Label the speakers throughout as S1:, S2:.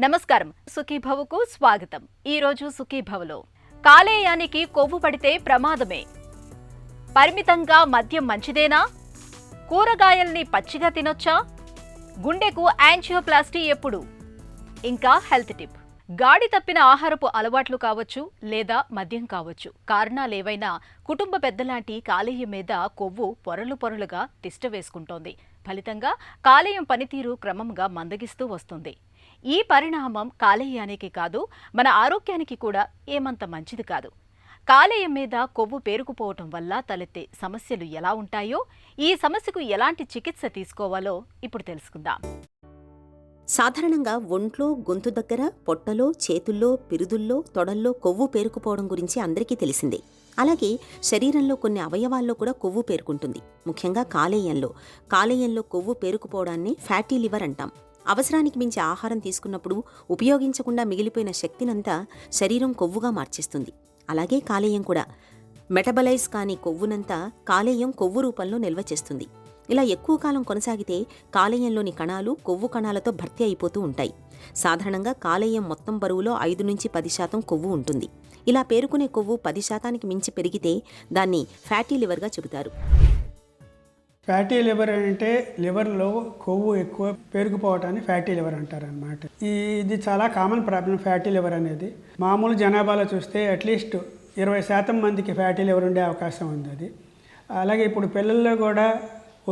S1: నమస్కారం సుఖీభవకు స్వాగతం. ఈ రోజు సుఖీభవలో కాలేయానికి కొవ్వు పడితే ప్రమాదమే, పరిమితంగా మద్యం మంచిదేనా, కూరగాయల్ని పచ్చిగా తినొచ్చా, గుండెకు యాంజియోప్లాస్టీ ఎప్పుడు, ఇంకా హెల్త్ టిప్. గాడి తప్పిన ఆహారపు అలవాట్లు కావచ్చు లేదా మద్యం కావచ్చు, కారణాలేవైనా కుటుంబ పెద్దలాంటి కాలేయం మీద కొవ్వు పొరలు పొరలుగా తిష్ట వేసుకుంటోంది. ఫలితంగా కాలేయం పనితీరు క్రమంగా మందగిస్తూ వస్తుంది. ఈ పరిణామం కాలేయానికి కాదు, మన ఆరోగ్యానికి కూడా ఏమంత మంచిది కాదు. కాలేయం మీద కొవ్వు పేరుకుపోవటం వల్ల తలెత్తే సమస్యలు ఎలా ఉంటాయో, ఈ సమస్యకు ఎలాంటి చికిత్స తీసుకోవాలో ఇప్పుడు తెలుసుకుందాం.
S2: సాధారణంగా ఒంట్లో, గొంతు దగ్గర, పొట్టలో, చేతుల్లో, పిరుదుల్లో, తొడల్లో కొవ్వు పేరుకుపోవడం గురించి అందరికీ తెలిసిందే. అలాగే శరీరంలో కొన్ని అవయవాల్లో కూడా కొవ్వు పేరుకుంటుంది. ముఖ్యంగా కాలేయంలో కొవ్వు పేరుకుపోవడాన్ని ఫ్యాటీ లివర్ అంటాం. అవసరానికి మించి ఆహారం తీసుకున్నప్పుడు ఉపయోగించకుండా మిగిలిపోయిన శక్తినంతా శరీరం కొవ్వుగా మార్చేస్తుంది. అలాగే కాలేయం కూడా మెటబలైజ్ కాని కొవ్వునంతా కాలేయం కొవ్వు రూపంలో నిల్వ చేస్తుంది. ఇలా ఎక్కువ కాలం కొనసాగితే కాలేయంలోని కణాలు కొవ్వు కణాలతో భర్తీ అయిపోతూ ఉంటాయి. సాధారణంగా కాలేయం మొత్తం బరువులో 5-10% కొవ్వు ఉంటుంది. ఇలా పేరుకునే కొవ్వు 10% మించి పెరిగితే దాన్ని ఫ్యాటీ లివర్గా చెబుతారు.
S3: ఫ్యాటీ లివర్ అంటే లివర్లో కొవ్వు ఎక్కువ పేరుకుపోవటాన్ని ఫ్యాటీ లివర్ అంటారనమాట. ఇది చాలా కామన్ ప్రాబ్లం. ఫ్యాటీ లివర్ అనేది మామూలు జనాభాలో చూస్తే అట్లీస్ట్ 20% మందికి ఫ్యాటీ లివర్ ఉండే అవకాశం ఉంది. అది అలాగే ఇప్పుడు పిల్లల్లో కూడా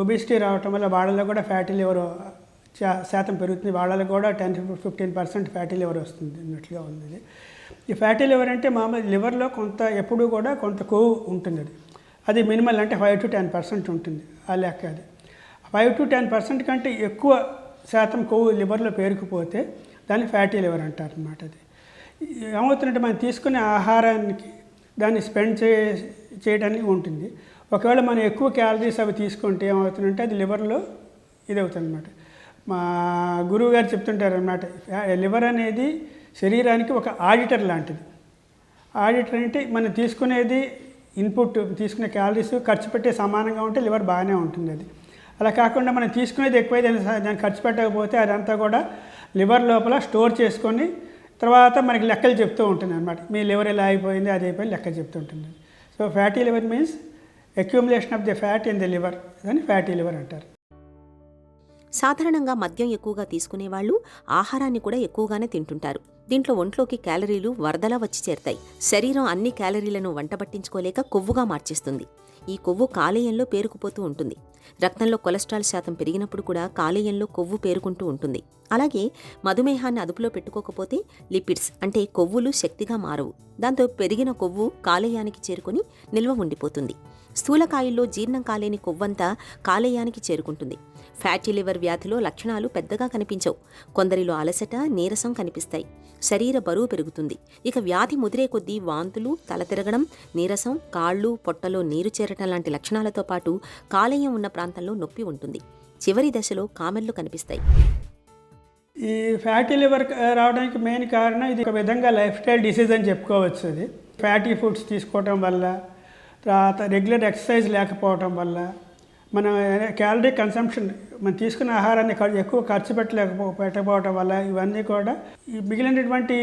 S3: ఒబిసిటీ రావటం వల్ల వాళ్ళలో కూడా ఫ్యాటీ లివర్ శాతం పెరుగుతుంది. వాళ్ళలో కూడా 10-15% ఫ్యాటీ లివర్ వస్తుంది అన్నట్లుగా ఉంది. ఈ ఫ్యాటీ లివర్ అంటే మామూలు లివర్లో ఎప్పుడూ కూడా కొంత కొవ్వు ఉంటుంది. అది మినిమల్ అంటే 5-10% ఉంటుంది. ఆ లెక్క అది 5-10% కంటే ఎక్కువ శాతం కొవ్వు లివర్లో పేరుకుపోతే దాన్ని ఫ్యాటీ లివర్ అంటారు అన్నమాట. అది ఏమవుతుందంటే మనం తీసుకునే ఆహారానికి దాన్ని స్పెండ్ చేయడానికి ఉంటుంది. ఒకవేళ మనం ఎక్కువ క్యాలరీస్ అవి తీసుకుంటే ఏమవుతుందంటే అది లివర్లో ఇది అవుతుంది అనమాట. మా గురువు గారు చెప్తుంటారు అనమాట, లివర్ అనేది శరీరానికి ఒక ఆడిటర్ లాంటిది. ఆడిటర్ అంటే మనం తీసుకునేది ఇన్పుట్, తీసుకునే క్యాలరీస్ ఖర్చు పెట్టే సమానంగా ఉంటే లివర్ బాగానే ఉంటుంది. అది అలా కాకుండా మనం తీసుకునేది ఎక్కువైతే దాన్ని ఖర్చు పెట్టకపోతే అదంతా కూడా లివర్ లోపల స్టోర్ చేసుకొని తర్వాత మనకి లెక్కలు చెప్తూ ఉంటుంది అనమాట. మీ లివర్ ఎలా అయిపోయింది, అది అయిపోయింది లెక్క చెప్తుంటుంది. So fatty liver means accumulation of the fat in the liver, దాన్ని ఫ్యాటీ లివర్ అంటారు.
S2: సాధారణంగా మద్యం ఎక్కువగా తీసుకునేవాళ్లు ఆహారాన్ని కూడా ఎక్కువగానే తింటుంటారు. దీంట్లో ఒంట్లోకి క్యాలరీలు వరదలా వచ్చి చేరతాయి. శరీరం అన్ని క్యాలరీలను వంటబట్టించుకోలేక కొవ్వుగా మార్చేస్తుంది. ఈ కొవ్వు కాలేయంలో పేరుకుపోతూ ఉంటుంది. రక్తంలో కొలెస్ట్రాల్ శాతం పెరిగినప్పుడు కూడా కాలేయంలో కొవ్వు పేరుకుంటూ ఉంటుంది. అలాగే మధుమేహాన్ని అదుపులో పెట్టుకోకపోతే లిపిడ్స్ అంటే కొవ్వులు శక్తిగా మారవు. దాంతో పెరిగిన కొవ్వు కాలేయానికి చేరుకుని నిల్వ ఉండిపోతుంది. స్థూలకాయుల్లో జీర్ణం కాలేని కొవ్వంతా కాలేయానికి చేరుకుంటుంది. ఫ్యాటీ లివర్ వ్యాధిలో లక్షణాలు పెద్దగా కనిపించవు. కొందరిలో అలసట, నీరసం కనిపిస్తాయి. శరీర బరువు పెరుగుతుంది. ఇక వ్యాధి ముదిరే కొద్దీ వాంతులు, తల తిరగడం, నీరసం, కాళ్ళు, పొట్టలో నీరు చేరటం లాంటి లక్షణాలతో పాటు కాలేయం ఉన్న ప్రాంతంలో నొప్పి ఉంటుంది. చివరి దశలో కామెర్లు కనిపిస్తాయి.
S3: ఈ ఫ్యాటీ లివర్ రావడానికి మెయిన్ కారణం ఇది ఒక విధంగా లైఫ్ స్టైల్ డిసీజ్ అని చెప్పుకోవచ్చు. అది ఫ్యాటీ ఫుడ్స్ తీసుకోవటం వల్ల, తర్వాత రెగ్యులర్ ఎక్సర్సైజ్ లేకపోవటం వల్ల, మన క్యాలరీ కన్సంప్షన్, మనం తీసుకున్న ఆహారాన్ని ఎక్కువ ఖర్చు పెట్టకపోవటం వల్ల, ఇవన్నీ కూడా ఈ మిగిలినటువంటి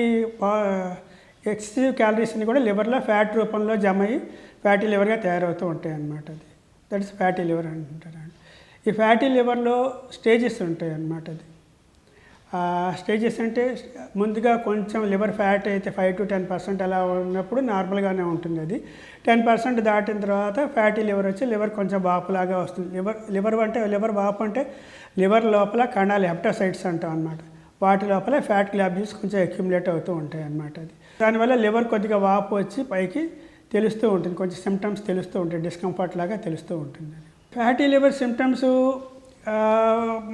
S3: ఎక్సెసివ్ క్యాలరీస్ని కూడా లివర్లో ఫ్యాట్ రూపంలో జమ అయ్యి ఫ్యాటీ లివర్గా తయారవుతూ ఉంటాయి అన్నమాట. అది దట్ ఇస్ ఫ్యాటీ లివర్ అంటారు. ఈ ఫ్యాటీ లివర్లో స్టేజెస్ ఉంటాయి అన్నమాట. అది స్టేజెస్ అంటే ముందుగా కొంచెం లివర్ ఫ్యాట్ అయితే 5-10% అలా ఉన్నప్పుడు నార్మల్గానే ఉంటుంది. అది 10% దాటిన తర్వాత ఫ్యాటీ లివర్ వచ్చి లివర్ కొంచెం వాపులాగా వస్తుంది. లివర్ వాపు అంటే లివర్ లోపల కణాలు హెప్టోసైట్స్ అంటాం అనమాట. వాటి లోపల ఫ్యాట్ గ్లాబ్యూల్స్ కొంచెం అక్యుములేట్ అవుతూ ఉంటాయి అన్నమాట. అది దానివల్ల లివర్ కొద్దిగా వాపు వచ్చి పైకి తెలుస్తూ ఉంటుంది, కొంచెం సిమ్టమ్స్ తెలుస్తూ ఉంటాయి, డిస్కంఫర్ట్ లాగా తెలుస్తూ ఉంటుంది. ఫ్యాటీ లివర్ సిమ్టమ్స్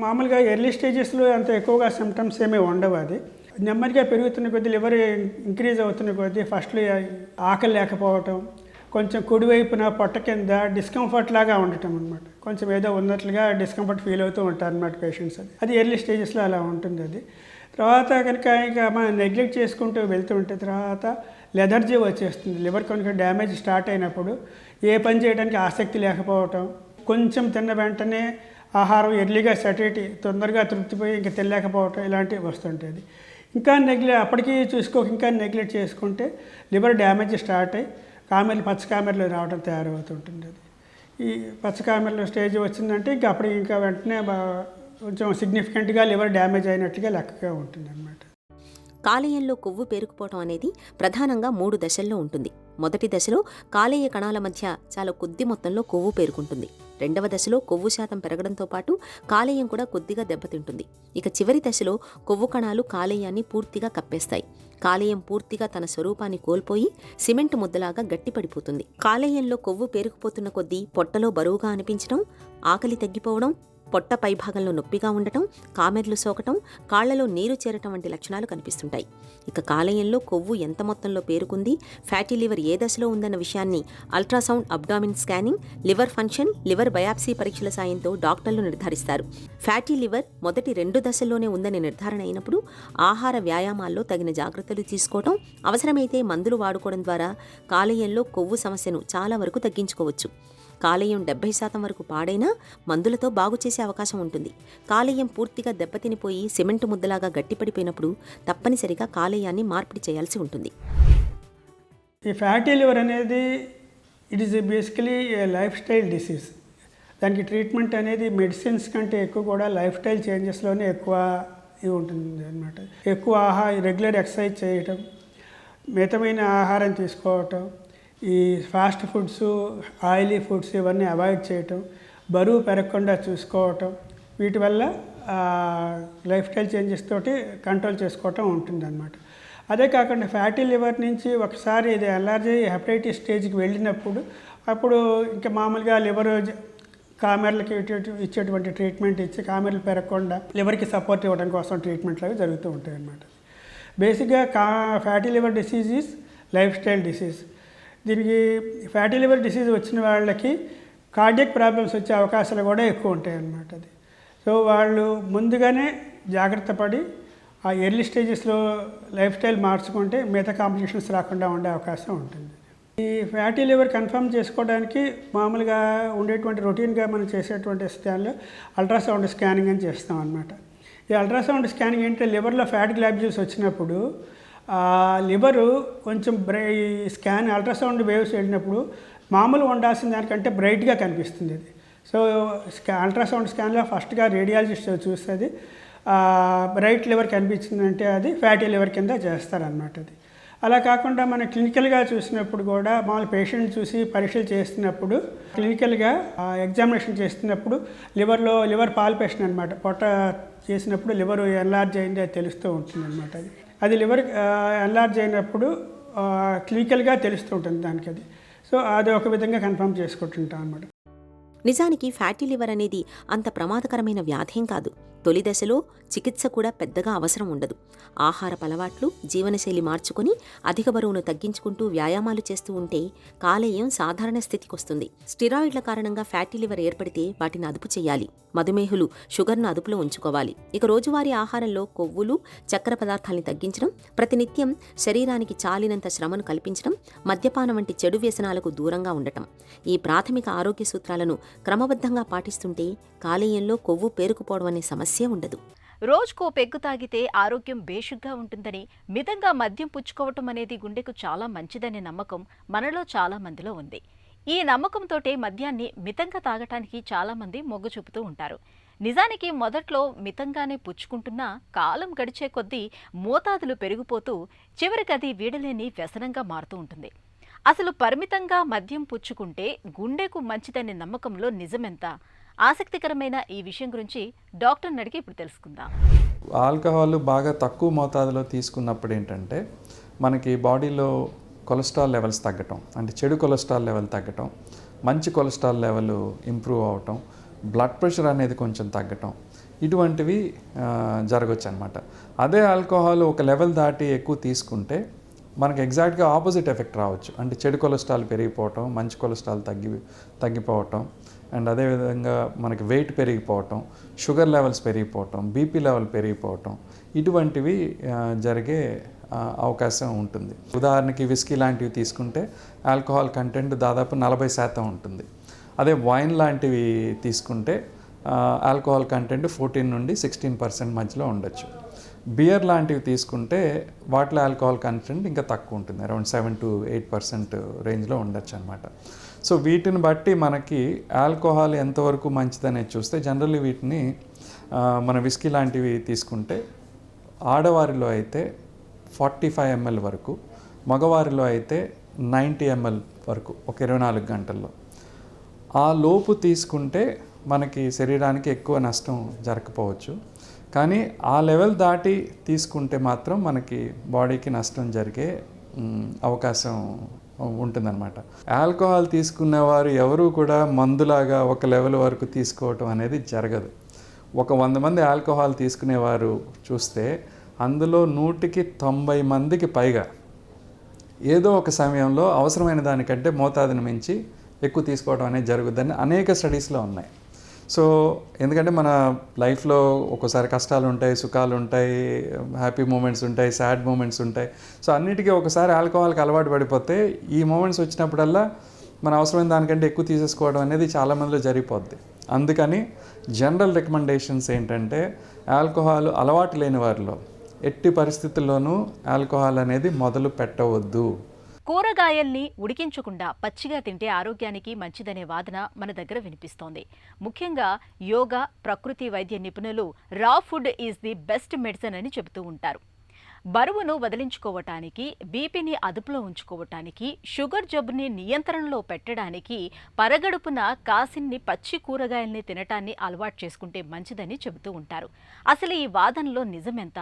S3: మామూలుగా ఎర్లీ స్టేజెస్లో అంత ఎక్కువగా సిమ్టమ్స్ ఏమీ ఉండవు. అది నెమ్మదిగా పెరుగుతున్న కొద్దీ, లివర్ ఇంక్రీజ్ అవుతున్న కొద్దీ ఫస్ట్లో ఆకలి లేకపోవటం, కొంచెం కుడివైపున పొట్ట కింద డిస్కంఫర్ట్ లాగా ఉండటం అనమాట. కొంచెం ఏదో ఉన్నట్లుగా డిస్కంఫర్ట్ ఫీల్ అవుతూ ఉంటారు అన్నమాట పేషెంట్స్. అది ఎర్లీ స్టేజెస్లో అలా ఉంటుంది. అది తర్వాత కనుక ఇంకా మనం నెగ్లెక్ట్ చేసుకుంటూ వెళ్తుంటే తర్వాత లెథర్జీ వచ్చేస్తుంది. లివర్ కనుక డ్యామేజ్ స్టార్ట్ అయినప్పుడు ఏ పని చేయడానికి ఆసక్తి లేకపోవటం, కొంచెం తిన్న వెంటనే ఆహారం ఎర్లీగా సెటైటీ తొందరగా తృప్తిపోయి ఇంకా తినలేకపోవటం, ఇలాంటివి వస్తుంటుంది. ఇంకా అప్పటికి ఇంకా నెగ్లెక్ట్ చేసుకుంటే లివర్ డ్యామేజ్ స్టార్ట్ అయ్యి పచ్చ కామెరలు రావడం తయారవుతుంటుంది. అది ఈ పచ్చ కామెరలు స్టేజ్ వచ్చిందంటే ఇంకా వెంటనే కొంచెం సిగ్నిఫికెంట్గా లివర్ డ్యామేజ్ అయినట్లుగా లెక్కగా ఉంటుంది అన్నమాట.
S2: కాలేయంలో కొవ్వు పేరుకుపోవటం అనేది ప్రధానంగా 3 దశల్లో ఉంటుంది. మొదటి దశలో కాలేయ కణాల మధ్య చాలా కొద్ది మొత్తంలో కొవ్వు పేరుకుంటుంది. రెండవ దశలో కొవ్వు శాతం పెరగడంతో పాటు కాలేయం కూడా కొద్దిగా దెబ్బతింటుంది. ఇక చివరి దశలో కొవ్వు కణాలు కాలేయాన్ని పూర్తిగా కప్పేస్తాయి. కాలేయం పూర్తిగా తన స్వరూపాన్ని కోల్పోయి సిమెంట్ ముద్దలాగా గట్టిపడిపోతుంది. కాలేయంలో కొవ్వు పేరుకుపోతున్న కొద్దీ పొట్టలో బరువుగా అనిపించడం, ఆకలి తగ్గిపోవడం, పొట్ట పైభాగంలో నొప్పిగా ఉండటం, కామెర్లు సోకటం, కాళ్లలో నీరు చేరటం వంటి లక్షణాలు కనిపిస్తుంటాయి. ఇక కాలేయంలో కొవ్వు ఎంత మొత్తంలో పేరుకుంది, ఫ్యాటీ లివర్ ఏ దశలో ఉందన్న విషయాన్ని ultrasound, abdomen scanning, liver function, liver biopsy పరీక్షల సాయంతో డాక్టర్లు నిర్ధారిస్తారు. ఫ్యాటీ లివర్ మొదటి 2 దశల్లోనే ఉందని నిర్ధారణ అయినప్పుడు ఆహార వ్యాయామాల్లో తగిన జాగ్రత్తలు తీసుకోవడం, అవసరమైతే మందులు వాడుకోవడం ద్వారా కాలేయంలో కొవ్వు సమస్యను చాలా వరకు తగ్గించుకోవచ్చు. కాలేయం 70% వరకు పాడైనా మందులతో బాగు చేసే అవకాశం ఉంటుంది. కాలేయం పూర్తిగా దెబ్బతినిపోయి సిమెంటు ముద్దలాగా గట్టిపడిపోయినప్పుడు తప్పనిసరిగా కాలేయాన్ని మార్పిడి చేయాల్సి ఉంటుంది.
S3: ఈ ఫ్యాటీ లివర్ అనేది it is basically A life style disease. దానికి ట్రీట్మెంట్ అనేది మెడిసిన్స్ కంటే ఎక్కువ కూడా లైఫ్ స్టైల్ చేంజెస్లోనే ఎక్కువ ఇది ఉంటుంది అన్నమాట. ఎక్కువ రెగ్యులర్ ఎక్సర్సైజ్ చేయటం, మితమైన ఆహారం తీసుకోవటం, ఈ ఫాస్ట్ ఫుడ్స్, ఆయిలీ ఫుడ్స్ ఇవన్నీ అవాయిడ్ చేయటం, బరువు పెరగకుండా చూసుకోవటం, వీటి వల్ల లైఫ్ స్టైల్ చేంజెస్ తోటి కంట్రోల్ చేసుకోవటం ఉంటుందన్నమాట. అదే కాకుండా ఫ్యాటీ లివర్ నుంచి ఒకసారి ఇది ఎల్ఆర్జీ హెపటైటిస్ స్టేజ్కి వెళ్ళినప్పుడు అప్పుడు ఇంకా మామూలుగా లివర్ కామెర్లకి ఇచ్చేటువంటి ట్రీట్మెంట్ ఇచ్చి కామెర్లు పెరగకుండా లివర్కి సపోర్ట్ ఇవ్వడం కోసం ట్రీట్మెంట్లు అవి జరుగుతూ ఉంటాయి అన్నమాట. బేసిక్గా fatty liver disease is life style disease. దీనికి ఫ్యాటీ లివర్ డిసీజ్ వచ్చిన వాళ్ళకి కార్డియక్ ప్రాబ్లమ్స్ వచ్చే అవకాశాలు కూడా ఎక్కువ ఉంటాయి అన్నమాట. అది సో వాళ్ళు ముందుగానే జాగ్రత్త పడి ఆ ఎర్లీ స్టేజెస్లో లైఫ్ స్టైల్ మార్చుకుంటే మిగతా కాంప్లికేషన్స్ రాకుండా ఉండే అవకాశం ఉంటుంది. ఈ ఫ్యాటీ లివర్ కన్ఫర్మ్ చేసుకోవడానికి మామూలుగా ఉండేటువంటి రొటీన్గా మనం చేసేటువంటి స్కాన్లో అల్ట్రాసౌండ్ స్కానింగ్ అని చేస్తాం అన్నమాట. ఈ అల్ట్రాసౌండ్ స్కానింగ్ ఏంటంటే లివర్లో ఫ్యాట్ గ్లాబ్యూల్స్ వచ్చినప్పుడు లివరు కొంచెం స్కాన్ అల్ట్రాసౌండ్ వేవ్స్ వెళ్ళినప్పుడు మామూలు ఉండాల్సిన దానికంటే బ్రైట్గా కనిపిస్తుంది అది. సో అల్ట్రాసౌండ్ స్కాన్లో ఫస్ట్గా రేడియాలజిస్ట్ చూస్తుంది, బ్రైట్ లివర్ కనిపించిందంటే అది ఫ్యాటీ లివర్ కింద చేస్తారనమాట. అది అలా కాకుండా మనం క్లినికల్గా చూసినప్పుడు కూడా మామూలు పేషెంట్ చూసి పరీక్షలు చేస్తున్నప్పుడు క్లినికల్గా ఎగ్జామినేషన్ చేస్తున్నప్పుడు లివర్ పాల్పేషన్ అనమాట, పొట్ట చేసినప్పుడు లివర్ ఎన్లార్జ్ అయింది అది తెలుస్తూ ఉంటుంది అనమాట. అది లివర్ ఎన్లార్జ్ అయినప్పుడు క్లినికల్గా తెలుస్తూ ఉంటుంది దానికి. అది సో అది ఒక విధంగా కన్ఫర్మ్ చేసుకుంటుంటాం అన్నమాట.
S2: నిజానికి ఫ్యాటీ లివర్ అనేది అంత ప్రమాదకరమైన వ్యాధేం కాదు. తొలి దశలో చికిత్స కూడా పెద్దగా అవసరం ఉండదు. ఆహారపు అలవాట్లు, జీవనశైలి మార్చుకొని అధిక బరువును తగ్గించుకుంటూ వ్యాయామాలు చేస్తూ ఉంటే కాలేయం సాధారణ స్థితికి వస్తుంది. స్టిరాయిడ్ల కారణంగా ఫ్యాటీ లివర్ ఏర్పడితే వాటిని అదుపు చేయాలి. మధుమేహులు షుగర్ను అదుపులో ఉంచుకోవాలి. ఇక రోజువారీ ఆహారంలో కొవ్వులు, చక్కెర పదార్థాలని తగ్గించడం, ప్రతినిత్యం శరీరానికి చాలినంత శ్రమను కల్పించడం, మద్యపానం వంటి చెడు వ్యసనాలకు దూరంగా ఉండటం, ఈ ప్రాథమిక ఆరోగ్య సూత్రాలను క్రమబద్ధంగా పాటిస్తుంటే కాలేయంలో కొవ్వు పేరుకుపోవడం అనే సమస్య ఉండదు.
S1: రోజుకో పెగ్గు తాగితే ఆరోగ్యం బేషుగ్గా ఉంటుందని, మితంగా మద్యం పుచ్చుకోవటం అనేది గుండెకు చాలా మంచిదనే నమ్మకం మనలో చాలా మందిలో ఉంది. ఈ నమ్మకంతోటే మద్యాన్ని మితంగా తాగటానికి చాలా మంది మొగ్గు చూపుతూ ఉంటారు. నిజానికి మొదట్లో మితంగానే పుచ్చుకుంటున్నా కాలం గడిచే కొద్దీ మోతాదులు పెరిగిపోతూ చివరికి అది వీడలేని వ్యసనంగా మారుతూ ఉంటుంది. అసలు పరిమితంగా మద్యం పుచ్చుకుంటే గుండెకు మంచిదనే నమ్మకంలో నిజమెంత? ఆసక్తికరమైన ఈ విషయం గురించి డాక్టర్ని అడిగి ఇప్పుడు తెలుసుకుందాం.
S4: ఆల్కహాల్ బాగా తక్కువ మోతాదులో తీసుకున్నప్పుడు ఏంటంటే మనకి బాడీలో కొలెస్ట్రాల్ లెవెల్స్ తగ్గటం, అంటే చెడు కొలెస్ట్రాల్ లెవెల్ తగ్గటం, మంచి కొలెస్ట్రాల్ లెవెల్ ఇంప్రూవ్ అవటం, బ్లడ్ ప్రెషర్ అనేది కొంచెం తగ్గటం, ఇటువంటివి జరగచ్చు అనమాట. అదే ఆల్కహాల్ ఒక లెవెల్ దాటి ఎక్కువ తీసుకుంటే మనకు ఎగ్జాక్ట్గా ఆపోజిట్ ఎఫెక్ట్ రావచ్చు. అంటే చెడు కొలెస్ట్రాల్ పెరిగిపోవటం, మంచి కొలెస్ట్రాల్ తగ్గిపోవటం, అండ్ అదేవిధంగా మనకి వెయిట్ పెరిగిపోవటం, షుగర్ లెవెల్స్ పెరిగిపోవటం, బీపీ లెవెల్ పెరిగిపోవటం, ఇటువంటివి జరిగే అవకాశం ఉంటుంది. ఉదాహరణకి విస్కీ లాంటివి తీసుకుంటే ఆల్కహాల్ కంటెంట్ దాదాపు 40% ఉంటుంది. అదే వైన్ లాంటివి తీసుకుంటే ఆల్కహాల్ కంటెంట్ 14 నుండి 16% మధ్యలో ఉండొచ్చు. బియర్ లాంటివి తీసుకుంటే వాటిలో ఆల్కహాల్ కంటెంట్ ఇంకా తక్కువ ఉంటుంది, అరౌండ్ 7 to 8% రేంజ్లో ఉండొచ్చు అనమాట. సో వీటిని బట్టి మనకి ఆల్కహాల్ ఎంతవరకు మంచిదనేది చూస్తే జనరల్లీ వీటిని మన విస్కీ లాంటివి తీసుకుంటే ఆడవారిలో అయితే 45 ml వరకు, మగవారిలో అయితే 90 ml వరకు ఒక 24 గంటల్లో. ఆ లోపు తీసుకుంటే మనకి శరీరానికి ఎక్కువ నష్టం జరగకపోవచ్చు, కానీ ఆ లెవెల్ దాటి తీసుకుంటే మాత్రం మనకి బాడీకి నష్టం జరిగే అవకాశం ఉంటుందన్నమాట. ఆల్కహాల్ తీసుకునేవారు ఎవరు కూడా మందులాగా ఒక లెవెల్ వరకు తీసుకోవటం అనేది జరగదు. ఒక 100 మంది ఆల్కహాల్ తీసుకునేవారు చూస్తే అందులో 100కి 90 మందికి పైగా ఏదో ఒక సమయంలో అవసరమైన దానికంటే మోతాదుని మించి ఎక్కువ తీసుకోవడం అనేది జరుగుద్దని అనేక స్టడీస్లో ఉన్నాయి. సో ఎందుకంటే మన లైఫ్లో ఒక్కోసారి కష్టాలు ఉంటాయి, సుఖాలు ఉంటాయి, హ్యాపీ మూమెంట్స్ ఉంటాయి, సాడ్ మూమెంట్స్ ఉంటాయి. సో అన్నిటికీ ఒకసారి ఆల్కహాల్కి అలవాటు పడిపోతే ఈ మూమెంట్స్ వచ్చినప్పుడల్లా మన అవసరమైన దానికంటే ఎక్కువ తీసేసుకోవడం అనేది చాలామందిలో జరిగిపోద్ది. అందుకని జనరల్ రికమెండేషన్స్ ఏంటంటే ఆల్కహాల్ అలవాటు లేని వారిలో ఎట్టి పరిస్థితుల్లోనూ ఆల్కహాల్ అనేది మొదలు పెట్టవద్దు.
S1: కూరగాయల్ని ఉడికించకుండా పచ్చిగా తింటే ఆరోగ్యానికి మంచిదనే వాదన మన దగ్గర వినిపిస్తోంది. ముఖ్యంగా యోగా, ప్రకృతి వైద్య నిపుణులు రా food is the best medicine అని చెబుతూ ఉంటారు. బరువును వదిలించుకోవటానికి, బీపీని అదుపులో ఉంచుకోవటానికి, షుగర్ జబ్బుని నియంత్రణలో పెట్టడానికి పరగడుపున కాసిన్ని పచ్చి కూరగాయల్ని తినటాన్ని అలవాటు చేసుకుంటే మంచిదని చెబుతూ ఉంటారు. అసలు ఈ వాదనలో నిజమెంత?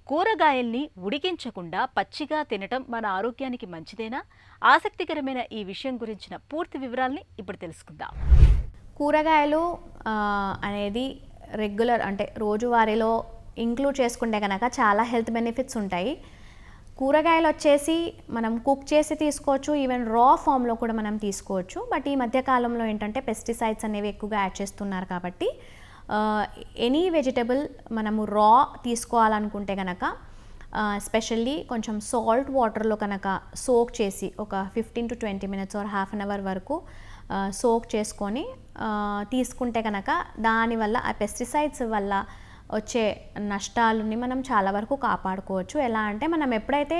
S1: కూరగాయల్ని ఉడికించకుండా పచ్చిగా తినటం మన ఆరోగ్యానికి మంచిదేనా? ఆసక్తికరమైన ఈ విషయం గురించిన పూర్తి వివరాల్ని ఇప్పుడు తెలుసుకుందాం.
S5: కూరగాయలు అనేది రెగ్యులర్ అంటే రోజువారీలో ఇంక్లూడ్ చేసుకుంటే కనుక చాలా హెల్త్ బెనిఫిట్స్ ఉంటాయి. కూరగాయలు వచ్చేసి మనం కుక్ చేసి తీసుకోవచ్చు, ఈవెన్ రా ఫామ్లో కూడా మనం తీసుకోవచ్చు. బట్ ఈ మధ్యకాలంలో ఏంటంటే పెస్టిసైడ్స్ అనేవి ఎక్కువగా యాడ్ చేస్తున్నారు కాబట్టి ఎనీ వెజిటబుల్ మనము రా తీసుకోవాలనుకుంటే కనుక స్పెషల్లీ కొంచెం సాల్ట్ వాటర్లో కనుక సోక్ చేసి ఒక 15 to 20 minutes or half an hour వరకు సోక్ చేసుకొని తీసుకుంటే కనుక దానివల్ల ఆ పెస్టిసైడ్స్ వల్ల వచ్చే నష్టాలని మనం చాలా వరకు కాపాడుకోవచ్చు. ఎలా అంటే మనం ఎప్పుడైతే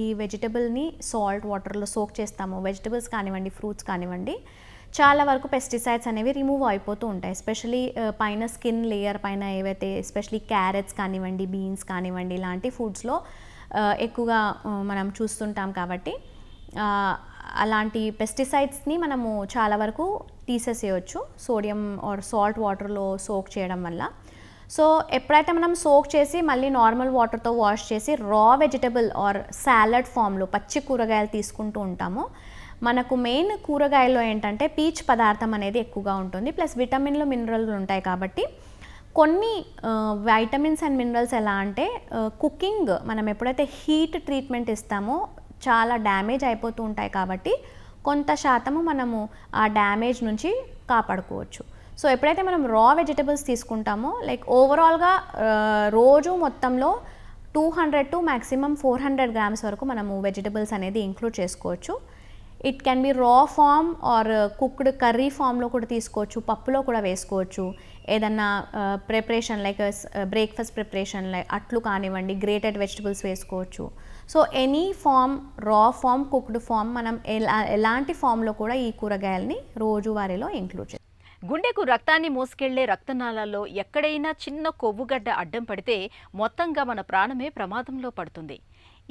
S5: ఈ వెజిటబుల్ని సాల్ట్ వాటర్లో సోక్ చేస్తామో, వెజిటబుల్స్ కానివ్వండి, ఫ్రూట్స్ కానివ్వండి, చాలా వరకు పెస్టిసైడ్స్ అనేవి రిమూవ్ అయిపోతూ ఉంటాయి. ఎస్పెషలీ పైన స్కిన్ లేయర్ పైన ఏవైతే ఎస్పెషలీ క్యారెట్స్ కానివ్వండి, బీన్స్ కానివ్వండి, ఇలాంటి ఫుడ్స్లో ఎక్కువగా మనం చూస్తుంటాం. కాబట్టి అలాంటి పెస్టిసైడ్స్ని మనము చాలా వరకు తీసేసేయచ్చు సోడియం ఆర్ సాల్ట్ వాటర్లో సోక్ చేయడం వల్ల. సో ఎప్పుడైతే మనం సోక్ చేసి మళ్ళీ నార్మల్ వాటర్తో వాష్ చేసి రా వెజిటబుల్ ఆర్ సాలడ్ ఫామ్లో పచ్చి కూరగాయలు తీసుకుంటూ ఉంటామో మనకు మెయిన్ కూరగాయల్లో ఏంటంటే పీచు పదార్థం అనేది ఎక్కువగా ఉంటుంది, ప్లస్ విటమిన్లు, మినరల్లు ఉంటాయి. కాబట్టి కొన్ని వైటమిన్స్ అండ్ మినరల్స్ ఎలా అంటే కుకింగ్ మనం ఎప్పుడైతే హీట్ ట్రీట్మెంట్ ఇస్తామో చాలా డ్యామేజ్ అయిపోతూ ఉంటాయి. కాబట్టి కొంత శాతము మనము ఆ డ్యామేజ్ నుంచి కాపాడుకోవచ్చు. సో ఎప్పుడైతే మనం రా వెజిటబుల్స్ తీసుకుంటామో లైక్ ఓవరాల్గా రోజు మొత్తంలో 200 to maximum 400 grams వరకు మనము వెజిటబుల్స్ అనేది ఇంక్లూడ్ చేసుకోవచ్చు. ఇట్ కెన్ బి రా ఫామ్ ఆర్ కుక్డ్ కర్రీ ఫామ్లో కూడా తీసుకోవచ్చు, పప్పులో కూడా వేసుకోవచ్చు. ఏదన్నా preparation like breakfast preparation like అట్లు కానివ్వండి, గ్రేటెడ్ వెజిటబుల్స్ వేసుకోవచ్చు. సో ఎనీ ఫామ్, రా ఫామ్, కుక్డ్ ఫామ్, మనం ఎలాంటి ఫామ్లో కూడా ఈ కూరగాయలని రోజువారీలో ఇంక్లూడ్ చేయాలి.
S1: గుండెకు రక్తాన్ని మోసుకెళ్లే రక్తనాళాల్లో ఎక్కడైనా చిన్న కొవ్వుగడ్డ అడ్డం పడితే మొత్తంగా మన ప్రాణమే ప్రమాదంలో పడుతుంది.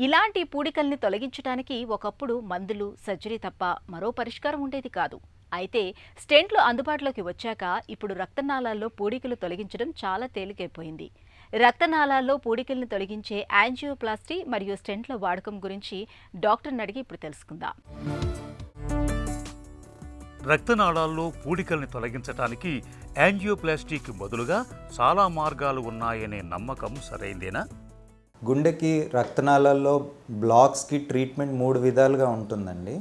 S1: ఇలాంటి పూడికల్ని తొలగించడానికి ఒకప్పుడు మందులు, సర్జరీ తప్ప మరో పరిష్కారం ఉండేది కాదు. అయితే స్టెంట్లు అందుబాటులోకి వచ్చాక ఇప్పుడు రక్తనాళాల్లో పూడికలు తొలగించడం చాలా తేలికైపోయింది. రక్తనాళాల్లో పూడికల్ని తొలగించే యాంజియోప్లాస్టీ మరియు స్టెంట్ల వాడకం గురించి డాక్టర్ని అడిగి ఇప్పుడు తెలుసుకుందాం.
S6: రక్తనాళాల్లో పూడికల్ని తొలగించడానికి యాంజియోప్లాస్టీకి బదులుగా చాలా మార్గాలు ఉన్నాయనే నమ్మకం సరైందేనా?
S7: గుండెకి రక్తనాళాల్లో బ్లాక్స్కి ట్రీట్మెంట్ 3 విధాలుగా ఉంటుందండి.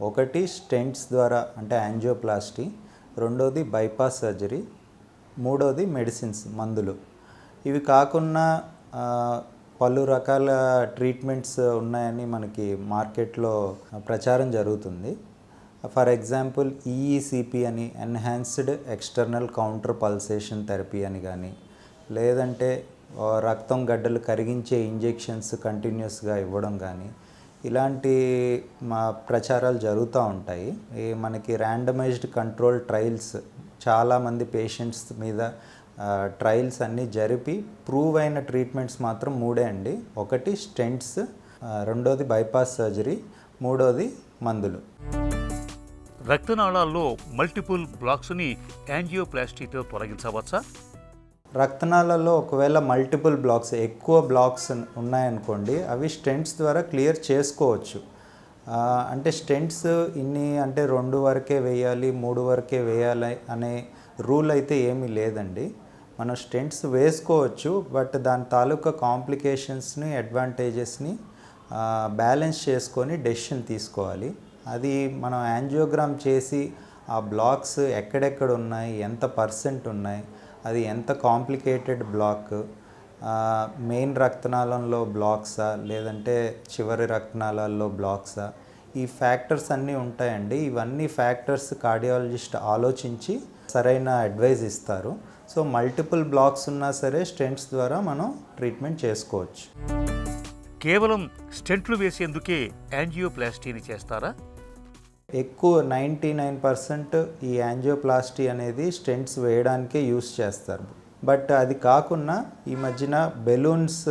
S7: ఒకటి స్టెంట్స్ ద్వారా అంటే యాంజియోప్లాస్టీ, రెండోది బైపాస్ సర్జరీ, మూడోది మెడిసిన్స్, మందులు. ఇవి కాకుండా పలు రకాల ట్రీట్మెంట్స్ ఉన్నాయని మనకి మార్కెట్లో ప్రచారం జరుగుతుంది. ఫర్ ఎగ్జాంపుల్ ఈఈసిపి అని, enhanced external counter pulsation therapy అని కానీ, లేదంటే రక్తం గడ్డలు కరిగించే ఇంజెక్షన్స్ కంటిన్యూస్గా ఇవ్వడం కానీ ఇలాంటి ప్రచారాలు జరుగుతూ ఉంటాయి. మనకి ర్యాండమైజ్డ్ కంట్రోల్ ట్రయల్స్ చాలామంది పేషెంట్స్ మీద ట్రయల్స్ అన్నీ జరిపి ప్రూవ్ అయిన ట్రీట్మెంట్స్ మాత్రం 3 అండి. ఒకటి స్టెంట్స్, రెండోది బైపాస్ సర్జరీ, మూడోది మందులు.
S6: రక్తనాళాల్లో మల్టిపుల్ బ్లాక్స్ని యాంజియోప్లాస్టీతో తొలగించవచ్చా?
S7: రక్తనాళాల్లో ఒకవేళ మల్టిపుల్ బ్లాక్స్, ఎక్కువ బ్లాక్స్ ఉన్నాయనుకోండి, అవి స్టెంట్స్ ద్వారా క్లియర్ చేసుకోవచ్చు. అంటే స్టెంట్స్ అంటే 2 వరకే వేయాలి, 3 వరకే వేయాలి అనే రూల్ అయితే ఏమీ లేదండి. మనం స్టెంట్స్ వేసుకోవచ్చు, బట్ దాని తాలూకా కాంప్లికేషన్స్ని, అడ్వాంటేజెస్ని బ్యాలెన్స్ చేసుకొని డెసిషన్ తీసుకోవాలి. అది మనం యాంజియోగ్రామ్ చేసి ఆ బ్లాక్స్ ఎక్కడెక్కడ ఉన్నాయి, ఎంత పర్సెంట్ ఉన్నాయి, అది ఎంత కాంప్లికేటెడ్ బ్లాక్, మెయిన్ రక్తనాళంలో బ్లాక్సా లేదంటే చివరి రక్తనాళాల్లో బ్లాక్సా, ఈ ఫ్యాక్టర్స్ అన్నీ ఉంటాయండి. ఇవన్నీ ఫ్యాక్టర్స్ కార్డియాలజిస్ట్ ఆలోచించి సరైన అడ్వైజ్ ఇస్తారు. సో మల్టిపుల్ బ్లాక్స్ ఉన్నా సరే స్టెంట్స్ ద్వారా మనం ట్రీట్మెంట్ చేసుకోవచ్చు.
S6: కేవలం స్టెంట్లు వేసేందుకే యాంజియోప్లాస్టీని చేస్తారా?
S7: ఎక్కువ 99% ఈ యాంజియోప్లాస్టీ అనేది స్టెంట్స్ వేయడానికే యూస్ చేస్తారు. బట్ అది కాకుండా ఈ మధ్యన బెలూన్స్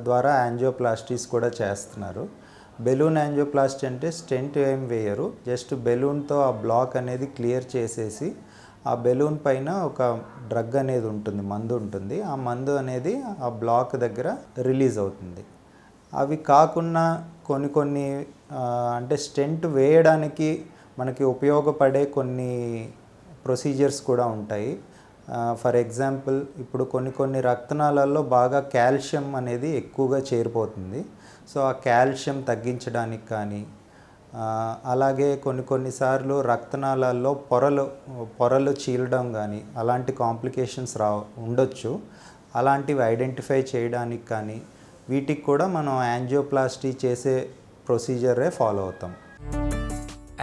S7: ద్వారా యాంజియోప్లాస్టీస్ కూడా చేస్తున్నారు. బెలూన్ యాంజియోప్లాస్టీ అంటే స్టెంట్ ఏం వేయరు, జస్ట్ బెలూన్తో ఆ బ్లాక్ అనేది క్లియర్ చేసేసి ఆ బెలూన్ పైన ఒక డ్రగ్ అనేది ఉంటుంది, మందు ఉంటుంది. ఆ మందు అనేది ఆ బ్లాక్ దగ్గర రిలీజ్ అవుతుంది. అవి కాకుండా కొన్ని అంటే స్టెంట్ వేయడానికి మనకి ఉపయోగపడే కొన్ని ప్రొసీజర్స్ కూడా ఉంటాయి. ఫర్ ఎగ్జాంపుల్, ఇప్పుడు కొన్ని రక్తనాళాల్లో బాగా కాల్షియం అనేది ఎక్కువగా చేరిపోతుంది. సో ఆ కాల్షియం తగ్గించడానికి కానీ, అలాగే కొన్నిసార్లు రక్తనాళాల్లో పొరలు చీలడం కానీ అలాంటి కాంప్లికేషన్స్ ఉండొచ్చు. అలాంటివి ఐడెంటిఫై చేయడానికి కానీ వీటికి కూడా మనం యాంజియోప్లాస్టీ చేసే ప్రొసీజరే ఫాలో అవుతాం.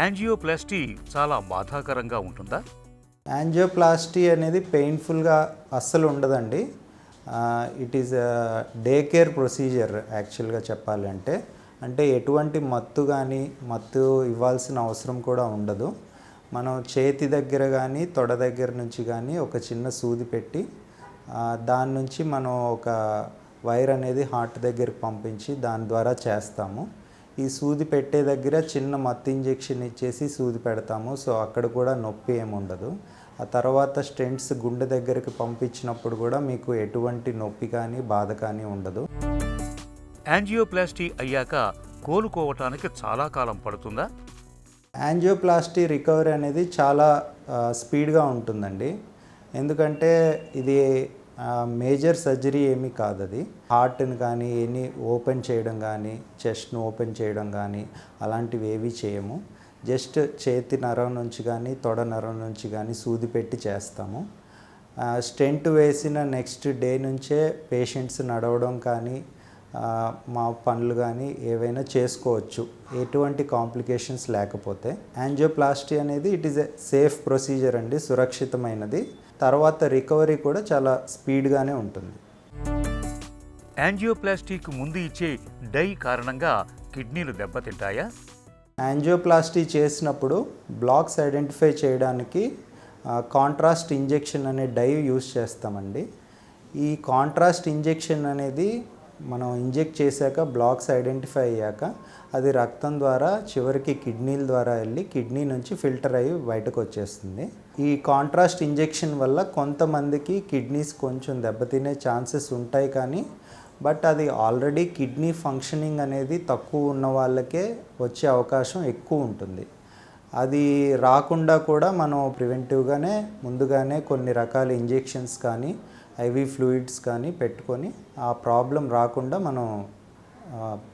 S6: యాంజియోప్లాస్టీ చాలా బాధాకరంగా ఉంటుందా?
S7: యాంజియోప్లాస్టీ అనేది పెయిన్ఫుల్గా అస్సలు ఉండదండి. It is day care procedure యాక్చువల్గా చెప్పాలంటే. అంటే ఎటువంటి మత్తు ఇవ్వాల్సిన అవసరం కూడా ఉండదు. మనం చేతి దగ్గర కానీ తొడ దగ్గర నుంచి కానీ ఒక చిన్న సూది పెట్టి దాని నుంచి మనం ఒక వైర్ అనేది హార్ట్ దగ్గరికి పంపించి దాని ద్వారా చేస్తాము. ఈ సూది పెట్టే దగ్గర చిన్న మత్తు ఇంజెక్షన్ ఇచ్చేసి సూది పెడతాము. సో అక్కడ కూడా నొప్పి ఏముండదు. ఆ తర్వాత స్టెంట్స్ గుండె దగ్గరికి పంపించినప్పుడు కూడా మీకు ఎటువంటి నొప్పి కానీ బాధ కానీ ఉండదు.
S6: యాంజియోప్లాస్టీ అయ్యాక కోలుకోవటానికి చాలా కాలం పడుతుందా?
S7: యాంజియోప్లాస్టీ రికవరీ అనేది చాలా స్పీడ్గా ఉంటుందండి. ఎందుకంటే ఇది మేజర్ సర్జరీ ఏమీ కాదు. అది హార్ట్ని కానీ ఓపెన్ చేయడం కానీ చెస్ట్ను ఓపెన్ చేయడం కానీ అలాంటివి ఏవి చేయము. జస్ట్ చేతి నరం నుంచి కానీ తొడ నరం నుంచి కానీ సూది పెట్టి చేస్తాము. స్టెంట్ వేసిన నెక్స్ట్ డే నుంచే పేషెంట్స్ నడవడం కానీ మా పనులు కానీ ఏవైనా చేసుకోవచ్చు, ఎటువంటి కాంప్లికేషన్స్ లేకపోతే. యాంజియోప్లాస్టీ అనేది it is a safe procedure అండి, సురక్షితమైనది. తర్వాత రికవరీ కూడా చాలా స్పీడ్గానే ఉంటుంది.
S6: యాంజియోప్లాస్టీకి ముందు ఇచ్చే డై కారణంగా కిడ్నీలు దెబ్బతింటాయా?
S7: యాంజియోప్లాస్టీ చేసినప్పుడు బ్లాక్స్ ఐడెంటిఫై చేయడానికి కాంట్రాస్ట్ ఇంజెక్షన్ అనే డై యూస్ చేస్తామండి. ఈ కాంట్రాస్ట్ ఇంజెక్షన్ అనేది మనం ఇంజెక్ట్ చేశాక బ్లాక్స్ ఐడెంటిఫై అయ్యాక అది రక్తం ద్వారా చివరికి కిడ్నీల ద్వారా వెళ్ళి కిడ్నీ నుంచి ఫిల్టర్ అయ్యి బయటకు వచ్చేస్తుంది. ఈ కాంట్రాస్ట్ ఇంజెక్షన్ వల్ల కొంతమందికి కిడ్నీస్ కొంచెం దెబ్బతినే ఛాన్సెస్ ఉంటాయి, కానీ బట్ అది ఆల్రెడీ కిడ్నీ ఫంక్షనింగ్ అనేది తక్కువ ఉన్న వాళ్ళకే వచ్చే అవకాశం ఎక్కువ ఉంటుంది. అది రాకుండా కూడా మనం ప్రివెంటివ్గానే ముందుగానే కొన్ని రకాల ఇంజెక్షన్స్ కానీ ఐవీ ఫ్లూయిడ్స్ కానీ పెట్టుకొని ఆ ప్రాబ్లం రాకుండా మనం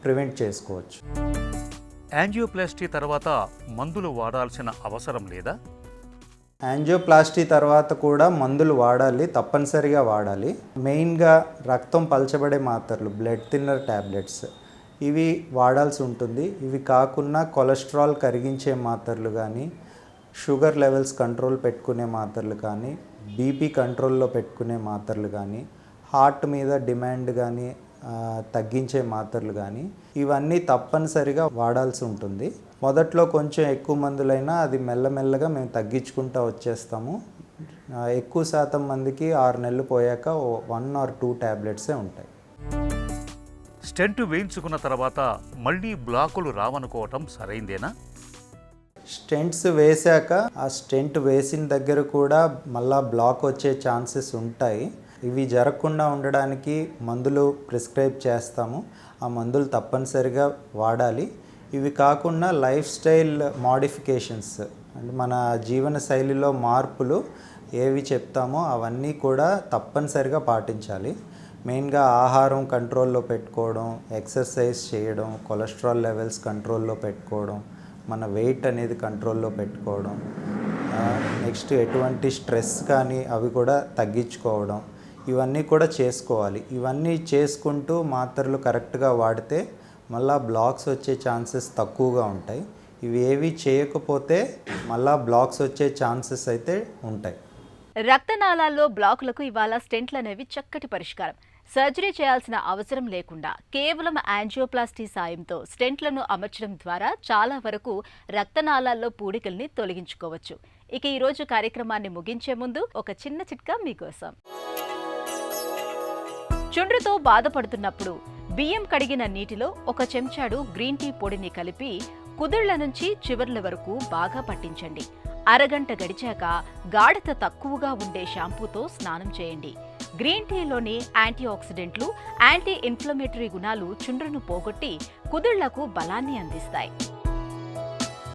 S7: ప్రివెంట్ చేసుకోవచ్చు.
S6: యాంజియోప్లాస్టీ తర్వాత మందులు వాడాల్సిన అవసరం లేదా?
S7: యాంజియోప్లాస్టీ తర్వాత కూడా మందులు వాడాలి, తప్పనిసరిగా వాడాలి. మెయిన్గా రక్తం పలచబడే మాత్రలు, బ్లడ్ థిన్నర్ ట్యాబ్లెట్స్, ఇవి వాడాల్సి ఉంటుంది. ఇవి కాకుండా కొలెస్ట్రాల్ కరిగించే మాత్రలు కానీ, షుగర్ లెవెల్స్ కంట్రోల్ పెట్టుకునే మాత్రలు కానీ, బీపీ కంట్రోల్లో పెట్టుకునే మాత్రలు కానీ, హార్ట్ మీద డిమాండ్ కానీ తగ్గించే మాత్రలు కానీ ఇవన్నీ తప్పనిసరిగా వాడాల్సి ఉంటుంది. మొదట్లో కొంచెం ఎక్కువ మందులైనా అది మెల్లమెల్లగా మేము తగ్గించుకుంటూ వచ్చేస్తాము. ఎక్కువ శాతం మందికి 6 నెలలు పోయాక 1 or 2 ట్యాబ్లెట్సే ఉంటాయి.
S6: స్టెంట్ వేయించుకున్న తర్వాత మళ్ళీ బ్లాకులు రావనుకోవటం సరైందేనా?
S7: స్టెంట్స్ వేశాక ఆ స్టెంట్ వేసిన దగ్గర కూడా మళ్ళా బ్లాక్ వచ్చే ఛాన్సెస్ ఉంటాయి. ఇవి జరగకుండా ఉండడానికి మందులు ప్రిస్క్రైబ్ చేస్తాము. ఆ మందులు తప్పనిసరిగా వాడాలి. ఇవి కాకుండా లైఫ్ స్టైల్ మోడిఫికేషన్స్ అంటే మన జీవన శైలిలో మార్పులు ఏవి చెప్తామో అవన్నీ కూడా తప్పనిసరిగా పాటించాలి. మెయిన్గా ఆహారం కంట్రోల్లో పెట్టుకోవడం, ఎక్సర్సైజ్ చేయడం, కొలెస్ట్రాల్ లెవెల్స్ కంట్రోల్లో పెట్టుకోవడం, మన వెయిట్ అనేది కంట్రోల్లో పెట్టుకోవడం, నెక్స్ట్ ఎటువంటి స్ట్రెస్ కానీ అవి కూడా తగ్గించుకోవడం, ఇవన్నీ కూడా చేసుకోవాలి. ఇవన్నీ చేసుకుంటూ మాత్రలు కరెక్ట్గా వాడితే మళ్ళా బ్లాక్స్ వచ్చే ఛాన్సెస్ తక్కువగా ఉంటాయి. ఇవి ఏవి చేయకపోతే మళ్ళా బ్లాక్స్ వచ్చే ఛాన్సెస్ అయితే ఉంటాయి.
S1: రక్తనాళాల్లో బ్లాకులకు ఇవాళ స్టెంట్లు అనేవి చక్కటి పరిష్కారం. సర్జరీ చేయాల్సిన అవసరం లేకుండా కేవలం యాంజియోప్లాస్టీ సాయంతో స్టెంట్లను అమర్చడం ద్వారా చాలా వరకు రక్తనాళాల్లో పూడికల్ని తొలగించుకోవచ్చు. ఇక ఈరోజు కార్యక్రమాన్ని ముగించే ముందు ఒక చిన్న చిట్కా మీకోసం. చుండ్రుతో బాధపడుతున్నప్పుడు బియ్యం కడిగిన నీటిలో 1 చెంచాడు గ్రీన్ టీ పొడిని కలిపి కుదుళ్ల నుంచి చివర్ల వరకు బాగా పట్టించండి. అరగంట గడిచాక గాఢత తక్కువగా ఉండే షాంపూతో స్నానం చేయండి. గ్రీన్ టీలోని యాంటీ ఆక్సిడెంట్లు, యాంటీ ఇన్ఫ్లమేటరీ గుణాలు చుండ్రును పోగొట్టి కుదుళ్లకు బలాన్ని అందిస్తాయి.